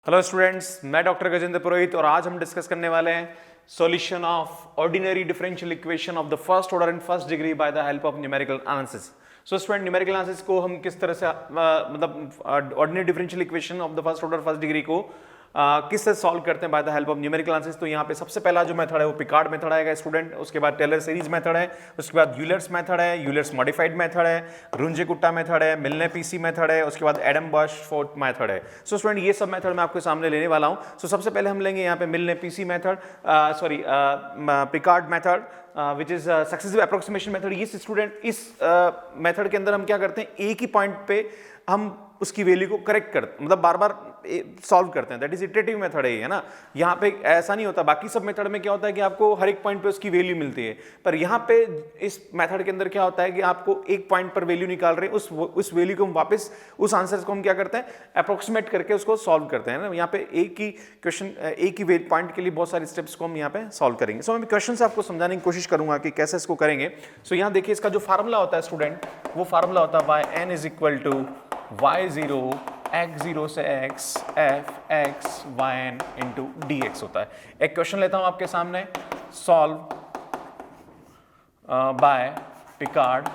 Hello students, मैं doctor Gajendra पुरोहित और आज हम डिस्कस करने वाले हैं solution of ordinary differential equation of the first order and first degree by the help of numerical analysis. So student, numerical analysis को हम किस तरह से मतलब ordinary differential equation of the first order first degree को किस से solve करते हैं by the help of numerical analysis. तो यहाँ पे सबसे पहला जो मेथड है वो पिकार्ड मेथड आएगा स्टूडेंट, उसके बाद टेलर सीरीज मेथड है, उसके बाद यूलर्स मेथड है, यूलर्स मॉडिफाइड मेथड है, रुंजे-कुट्टा मेथड है, मिलने पीसी मेथड है, उसके बाद एडम बर्शफोर्ड मेथड है। सो स्टूडेंट, ये सब मेथड मैं आपके सामने लेने वाला हूँ। सो सबसे पहले हम लेंगे यहाँ पे मिलने PC method, Picard method which is successive approximation method. ये स्टूडेंट इस मेथड के अंदर हम क्या करते हैं, एक ही पॉइंट पे हम उसकी वैल्यू को करेक्ट करते, मतलब बार बार सॉल्व करते हैं। दैट इज इटरेटिव मेथड है ना। यहाँ पे ऐसा नहीं होता, बाकी सब मेथड में क्या होता है कि आपको हर एक पॉइंट पे उसकी वैल्यू मिलती है, पर यहाँ पे इस मेथड के अंदर क्या होता है कि आपको एक पॉइंट पर वैल्यू निकाल रहे हैं, उस वैल्यू को हम वापस उस आंसर को हम क्या करते हैं, अप्रोक्सीमेट करके उसको सॉल्व करते हैं ना। यहाँ पे एक ही क्वेश्चन, एक ही पॉइंट के लिए बहुत सारे स्टेप्स को हम यहाँ पे सॉल्व करेंगे। सो मैं क्वेश्चन से आपको समझाने की कोशिश करूंगा कि कैसे इसको करेंगे। सो यहाँ देखिए, इसका जो फार्मूला होता है स्टूडेंट, वो फार्मूला होता है y n is equal to y0 x0 से x f x yn into dx होता है। एक क्वेश्चन लेता हूं आपके सामने, solve by Picard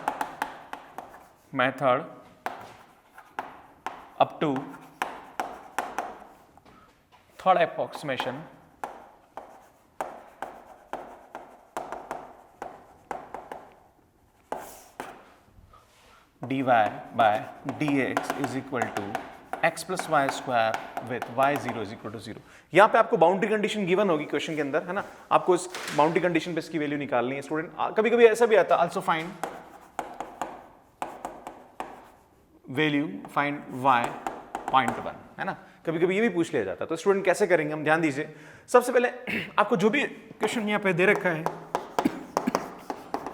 method up to third approximation dy by dx is equal to x plus y square with y0 is equal to 0। यहाँ पे आपको बाउंड्री कंडीशन गिवन होगी क्वेश्चन के अंदर, है ना। आपको इस बाउंड्री कंडीशन पे इसकी वैल्यू निकालनी है स्टूडेंट। कभी कभी ऐसा भी आता है, also find value find y point 1, है ना। कभी कभी ये भी पूछ लिया जाता है। तो स्टूडेंट कैसे करेंगे हम, ध्यान दीजिए। सबसे पहले आपको जो भी क्वेश्चन यहाँ पे दे रखा है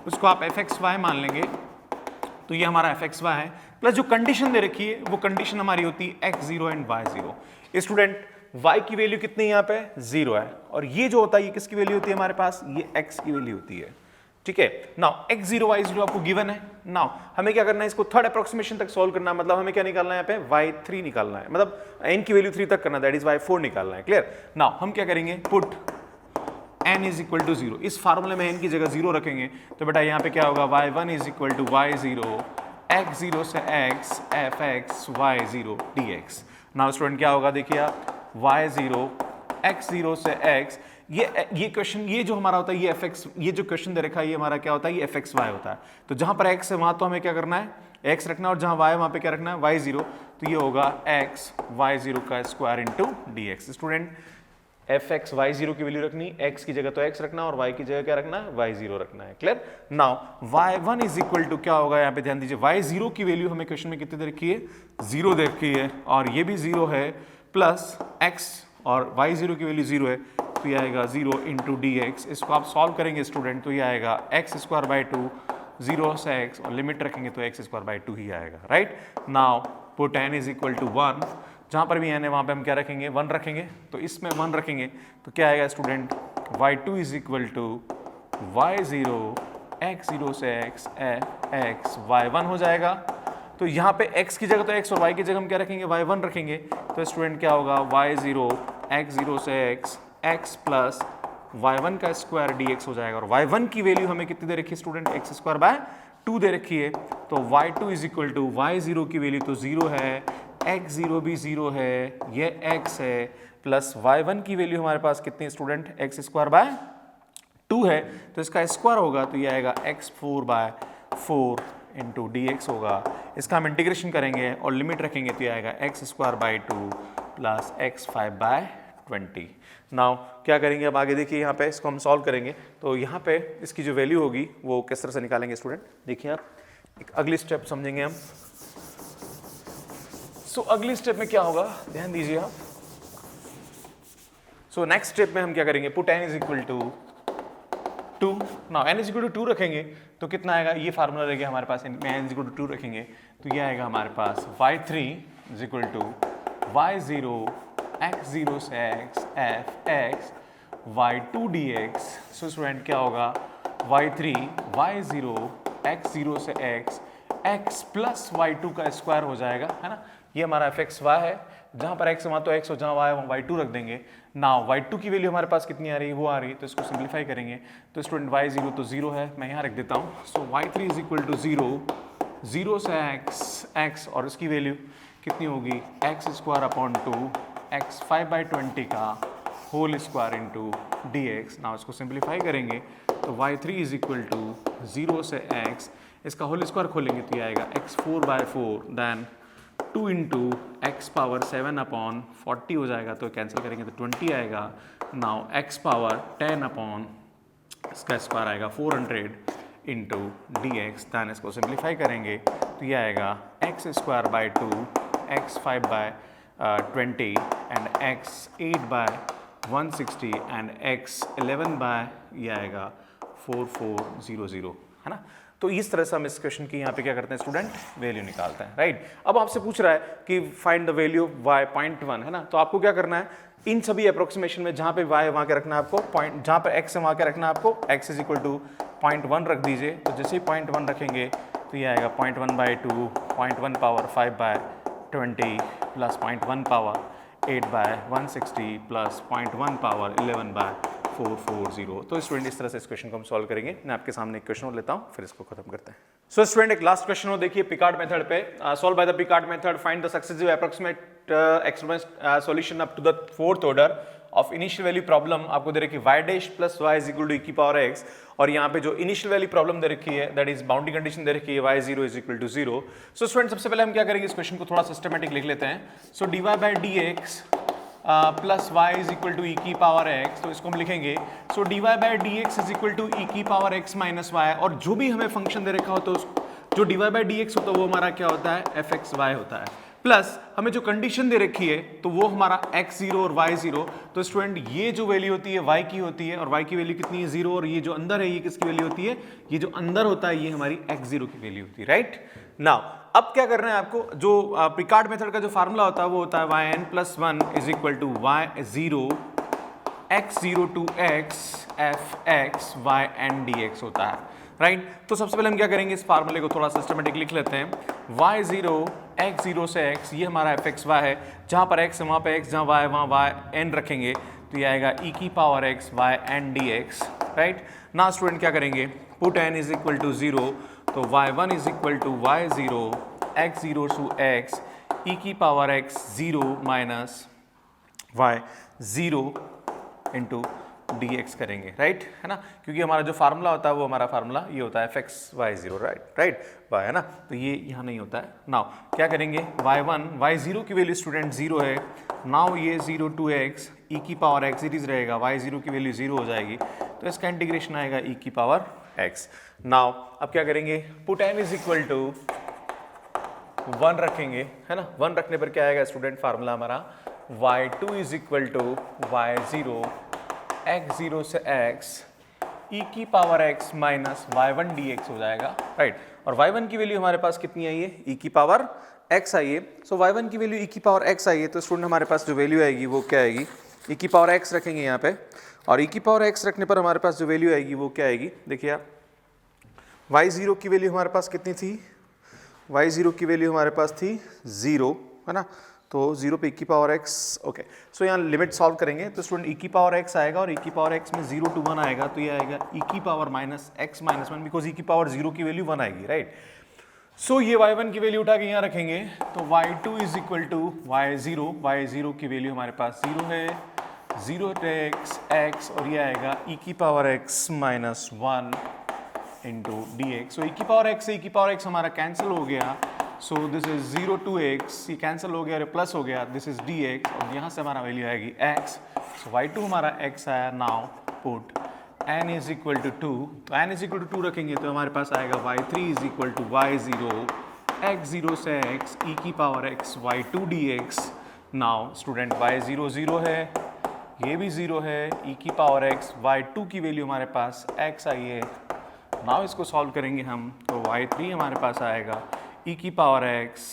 उसको आप fxy मान लेंगे, तो ये हमारा fxy है, प्लस जो कंडीशन दे रखी है वो कंडीशन हमारी होती है x0 and y0। Student, y की वैल्यू कितनी यहाँ पे 0 है, और ये जो होता है ये किसकी वैल्यू होती है हमारे पास, ये x की वैल्यू होती है, ठीक है। नाउ x0 y0 आपको गिवन है। नाउ हमें क्या करना है, इसको थर्ड अप्रोक्सीमेशन तक सॉल्व करना है। मतलब हमें क्या निकालना है यहाँ पे, y3 निकालना है, मतलब n की वैल्यू 3 तक करना है, दैट इज y4 निकालना है। क्लियर। नाउ हम क्या करेंगे, put n is equal to 0। इस फार्मूले में n की जगह 0 रखेंगे, तो बेटा यहाँ पे क्या होगा, y1 is equal to y0 x0 से x fx y0 dx। Now student क्या होगा, देखिए आप, y0 x0 से x, ये क्वेश्चन, ये जो हमारा होता है ये fx, ये जो क्वेश्चन दे रखा है ये हमारा क्या होता है, ये fxy होता है। तो जहां पर x है वहां तो हमें क्या करना है, x रखना, और जहां y है वहां पे क्या रखना है, y0। तो ये होगा x y0 का square into dx। Student, fx y0 की वैल्यू रखनी, x की जगह तो x रखना और y की जगह क्या रखना है, y0 रखना है। Clear. Now y1 is equal to क्या होगा, यहाँ पे ध्यान दीजिए, y0 की वैल्यू हमें क्वेश्चन में कितनी दे रखी है, 0 दे रखी है, और ये भी 0 है, प्लस x और y0 की वैल्यू 0 है, तो ये आएगा 0 इंटू dx। इसको आप सॉल्व करेंगे स्टूडेंट, तो ये आएगा x स्क्वायर बाई 2, 0 से x, और लिमिट रखेंगे तो x स्क्वायर बाई 2 ही आएगा, right. Now put n is equal to 1, जहां पर भी n है वहां पे हम क्या रखेंगे, 1 रखेंगे, तो इसमें 1 रखेंगे तो क्या आएगा student, y2 is equal to y0 x0 से x f y1 हो जाएगा। तो यहाँ पे x की जगह तो x और y की जगह हम क्या रखेंगे, y1 रखेंगे, तो स्टूडेंट क्या होगा, y0 x0 से x प्लस y1 का स्क्वायर dx हो जाएगा। और y1 की वैल्यू हमें कितनी दे रखी है स्टूडेंट, x स्क्वायर बाय 2 दे रखी है, तो y2 is equal to y0 की वैल्यू तो 0 है, x0 भी 0 है, ये x है, प्लस y1 की वैल्यू हमारे पास कितनी स्टूडेंट, x स्क्वायर बाय 2 है, तो इसका स्क्वायर होगा तो ये आएगा x4 बाय 4 इंटू dx होगा। इसका हम इंटीग्रेशन करेंगे और लिमिट रखेंगे तो ये आएगा x square by 2 plus x5 by 20। Now क्या करेंगे, अब आगे देखिए, यहाँ पे इसको हम सॉल्व करेंगे, तो यहाँ पे इसकी जो वैल्यू होगी वो किस तरह से निकालेंगे स्टूडेंट, देखिए आप, एक अगली स्टेप समझेंगे हम। सो अगली स्टेप में क्या होगा, ध्यान दीजिए आप। सो नेक्स्ट स्टेप में हम क्या करेंगे, put n is equal to 2। Now n is equal to 2 रखेंगे तो कितना आएगा, ये फार्मूला रहेगा हमारे पास, n इज इक्वल टू 2 रखेंगे तो ये आएगा हमारे पास y3 is equal to y0 x0 से x f y2 dx। So student क्या होगा, y3 y0 x0 से x x प्लस y2 का स्क्वायर हो जाएगा, है ना। ये हमारा एफ एक्स वाई है, जहाँ पर एक्स है वहाँ तो एक्स और जहाँ वाई है वहाँ वाई टू रख देंगे। नाउ वाई टू की वैल्यू हमारे पास कितनी आ रही है, वो आ रही है, तो इसको सिंप्लीफाई करेंगे तो स्टूडेंट वाई जीरो तो जीरो है, मैं यहाँ रख देता हूँ। So y three is equal to zero, जीरो से एक्स और इसकी वैल्यू कितनी होगी x square upon two x 5/20 का whole square into d x. Now इसको सिंप्लीफाई करेंगे तो y three is equal to zero से एक्स, इसका होल स्क्वायर खोलेंगे तो ये आएगा x 4/4 then 2 into x power 7 upon 40 हो जाएगा, तो कैंसिल करेंगे तो 20 आएगा। नाउ एक्स पावर 10 अपॉन इसका स्क्वायर आएगा 400 इंटू डी एक्स, दैन इसको सिंप्लीफाई करेंगे तो ये आएगा x square by two x 5/20 and x 8/160 and x 11 by ये आएगा 4400, है ना। तो इस तरह से हम इस क्वेश्चन की यहाँ पे क्या करते हैं स्टूडेंट, वैल्यू निकालते हैं, राइट। अब आपसे पूछ रहा है कि find the value of y 0.1, है ना, तो आपको क्या करना है इन सभी अप्रोक्सीमेशन में जहाँ पे y है वहाँ के रखना है आपको पॉइंट, जहाँ पे x है वहाँ के रखना है आपको x इज इक्वल टू 0.1 रख दीजिए। तो जैसे ही 0.1 रखेंगे तो ये आएगा 0.1/2, 0.1 power 5/20 plus 0.1 power 8/160 plus 0.1 power 11/440। तो स्टूडेंट इस तरह से इस क्वेश्चन को हम सॉल्व करेंगे। मैं आपके सामने एक क्वेश्चन और लेता हूँ फिर इसको खत्म करते हैं। सो स्टूडेंट एक लास्ट क्वेश्चन हो, देखिए पिकार्ड मेथड पे, solve by the Picard method, find the successive approximate experiment solution up to the fourth order of initial value problem. आपको दे रखी है y dash plus y is equal to e की power x, और यहाँ पे जो इनिशियल वैल्यू प्रॉब्लम दे रखी है दैट इज बाउंड्री कंडीशन दे रखी है y 0 is equal to 0। So student सबसे पहले हम क्या करेंगे इस क्वेश्चन को थोड़ा सिस्टमेटिक लिख लेते हैं। So dy by d x plus y is equal to e की पावर एक्स, तो इसको हम लिखेंगे so d y by d x is equal to e की पावर एक्स माइनस वाई, और जो भी हमें फंक्शन दे रखा होता है जो d y by d x होता है वो हमारा क्या होता है एफ एक्स वाई होता है, प्लस हमें जो कंडीशन दे रखी है तो वो हमारा x0 और y0। तो स्टूडेंट ये जो वैल्यू होती है y की होती है, और y की वैल्यू कितनी है 0, और ये जो अंदर है ये किसकी वैल्यू होती है, ये जो अंदर होता है ये हमारी x0 की वैल्यू होती है, राइट। नाउ अब क्या करना है आपको, जो पिकार्ड मेथड का जो फार्मूला होता है वो होता है yn plus 1 is equal to y0 x0 to x f x y n dx होता है, राइट। तो सबसे पहले हम क्या करेंगे इस फार्मूले को थोड़ा सिस्टमेटिक लिख लेते हैं। y0 x0 से x, ये हमारा एफ एक्स वाई है, जहाँ पर x है वहाँ पे x, जहाँ y है वहाँ y n रखेंगे तो ये आएगा e की power x y n dx, right. ना स्टूडेंट क्या करेंगे put n is equal to 0, तो y1 is equal to y0 x0 to x e की power x 0 minus y0 into dx करेंगे, राइट, है ना, क्योंकि हमारा जो फार्मूला होता है वो हमारा फार्मूला ये होता है f x y 0, right y, है ना, तो ये यहाँ नहीं होता है। नाउ क्या करेंगे y1 y0 की वैल्यू स्टूडेंट 0 है, नाउ ये 0 टू x e की पावर x इट इज रहेगा, y0 की वैल्यू 0 हो जाएगी तो इसका इंटीग्रेशन आएगा e की पावर x। नाउ अब क्या करेंगे put n is equal to 1 रखेंगे, है ना, 1 रखने पर क्या आएगा स्टूडेंट फार्मूला हमारा y2 is equal to y0 x0 से x e की power x minus y1 dx हो जाएगा, राइट। और y1 की वैल्यू हमारे पास कितनी आई है e की पावर x आई है, सो y1 की वैल्यू e की पावर x आई है, तो स्टूडेंट हमारे पास जो वैल्यू आएगी वो क्या आएगी e की पावर x रखेंगे यहाँ पे, और e की पावर x रखने पर हमारे पास जो वैल्यू आएगी वो क्या आएगी, देखिए आप y0 की वैल्यू हमारे पास कितनी थी, y0 की वैल्यू हमारे पास थी 0, है ना, तो 0 पे e की पावर x, ओके। सो यहाँ लिमिट सॉल्व करेंगे तो स्टूडेंट e की पावर x आएगा, और e की पावर x में 0 टू 1 आएगा तो ये आएगा e की power minus x minus 1, because e की पावर 0 की वैल्यू 1 आएगी, राइट। सो ये y1 की वैल्यू उठा के यहाँ रखेंगे तो y2 is equal to y0 की वैल्यू हमारे पास 0 है, 0 x और ये आएगा e की power x minus 1 into dx। So e की पावर x से e की पावर x हमारा कैंसिल हो गया, so this is 0 to x, ये कैंसिल हो गया और प्लस हो गया, दिस इज dx, और यहाँ से हमारा वैल्यू आएगी x, सो y2 हमारा x आया। Now put n is equal to 2, तो n इज इक्वल टू 2 रखेंगे तो हमारे पास आएगा y3 is equal to y0 x0 से x e की power x y2 dx। Now student y0 0 है, ये भी 0 है, e की पावर x y2 की वैल्यू हमारे पास x आई है। नाउ इसको सॉल्व करेंगे हम तो y3 हमारे पास आएगा e की power x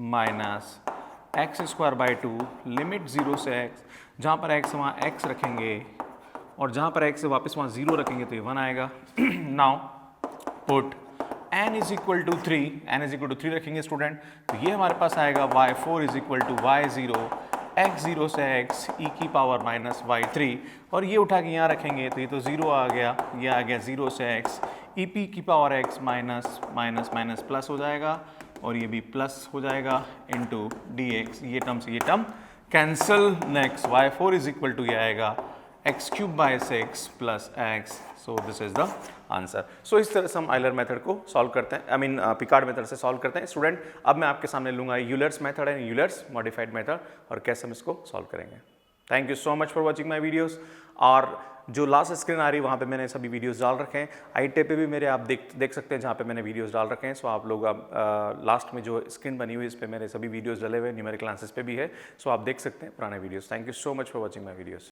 minus x square by 2 limit 0 से x, जहाँ पर x वहाँ x रखेंगे और जहाँ पर x से वापस वहाँ 0 रखेंगे तो ये 1 आएगा। Now put n is equal to 3 रखेंगे स्टूडेंट, तो ये हमारे पास आएगा y4 is equal to y0 x0 से x e की पावर माइनस y3, और ये उठा के यहाँ रखेंगे तो ये तो 0 आ गया, ये आ गया 0 से x e p की power x minus minus minus plus हो जाएगा, और ये भी प्लस हो जाएगा इंटू dx, ये टर्म से ये term cancel. Next y4 is equal to ये आएगा x cube by 6 plus x, so this is the answer. सो इस तरह से हम आइलर मेथड को सॉल्व करते हैं, पिकार्ड मेथड से सॉल्व करते हैं। स्टूडेंट अब मैं आपके सामने लूंगा Euler's method and Euler's modified method, और कैसे हम इसको सॉल्व करेंगे। Thank you so much for watching my videos. और जो लास्ट स्क्रीन आ रही है वहाँ पे मैंने सभी वीडियोस डाल रखे हैं, ITA पे भी मेरे आप देख सकते हैं जहाँ पे मैंने वीडियोस डाल रखे हैं। सो आप लोग लास्ट में जो स्क्रीन बनी हुई है इस पे मेरे सभी वीडियोस डले हुए न्यूमेरिकल आंसर्स पे भी है, सो आप देख सकते हैं पुराने videos. Thank you so much for watching my videos.